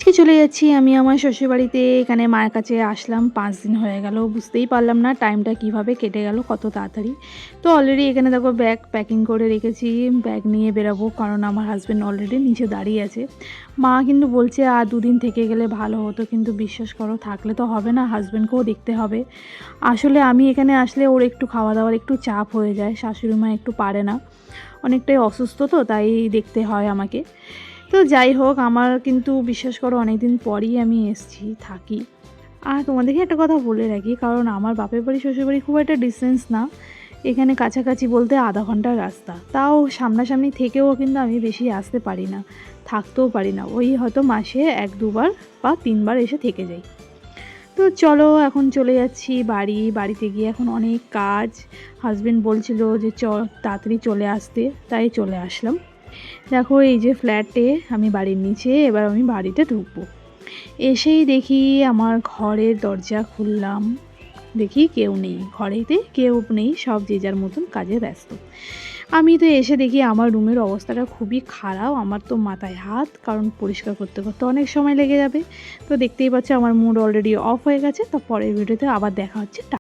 আজকে চলে যাচ্ছি আমি আমার শ্বশুরবাড়িতে। এখানে মায়ের কাছে আসলাম ৫ দিন হয়ে গেল। বুঝতেই পারলাম না টাইমটা কিভাবে কেটে গেল কত তাড়াতাড়ি। তো অলরেডি এখানে দেখো ব্যাগ প্যাকিং করে রেখেছি। ব্যাগ নিয়ে বেরোবো, কারণ আমার হাসব্যান্ড অলরেডি নিচে দাঁড়িয়ে আছে। মা কিন্তু বলছে আর ২ দিন থেকে গেলে ভালো হতো, কিন্তু বিশ্বাস করো থাকলে তো হবে না, হাসব্যান্ডকেও দেখতে হবে। আসলে আমি এখানে আসলে ওর একটু খাওয়া দাওয়ার একটু চাপ হয়ে যায়, শাশুড়ি মা একটু পারে না, অনেকটাই অসুস্থ তো, তাই দেখতে হয় আমাকে। তো যাই হোক, আমার কিন্তু বিশ্বাস করো অনেক দিন পরই আমি এসেছি, থাকি। আর তোমাদেরকে একটা কথা বলে রাখি, কারণ আমার বাপের বাড়ি শ্বশুরবাড়ি খুব একটা ডিসটেন্স না, এখানে কাছাকাছি বলতে আধা ঘন্টার রাস্তা। তাও সামনাসামনি থেকেও কিন্তু আমি বেশি আসতে পারি না, থাকতেও পারি না। ওই হয়তো মাসে ১-২ বার বা ৩ বার এসে থেকে যাই। তো চলো এখন চলে যাচ্ছি বাড়ি। বাড়িতে গিয়ে এখন অনেক কাজ। হাজবেন্ড বলছিল যে তাড়াতাড়ি চলে আসতে, তাই চলে আসলাম। দেখো এই যে ফ্ল্যাটে আমি বাড়ির নিচে, এবার আমি বাড়িতে ঢুকবো। এসেই দেখি আমার ঘরের দরজা খুললাম, দেখি কেউ নেই, ঘরেতে কেউ নেই, সব যে যার মতন কাজে ব্যস্ত। আমি তো এসে দেখি আমার রুমের অবস্থাটা খুবই খারাপ। আমার তো মাথায় হাত, কারণ পরিষ্কার করতে করতে অনেক সময় লেগে যাবে। তো দেখতেই পাচ্ছ আমার মুড অলরেডি অফ হয়ে গেছে। তো পরের ভিডিওতে আবার দেখা হচ্ছে।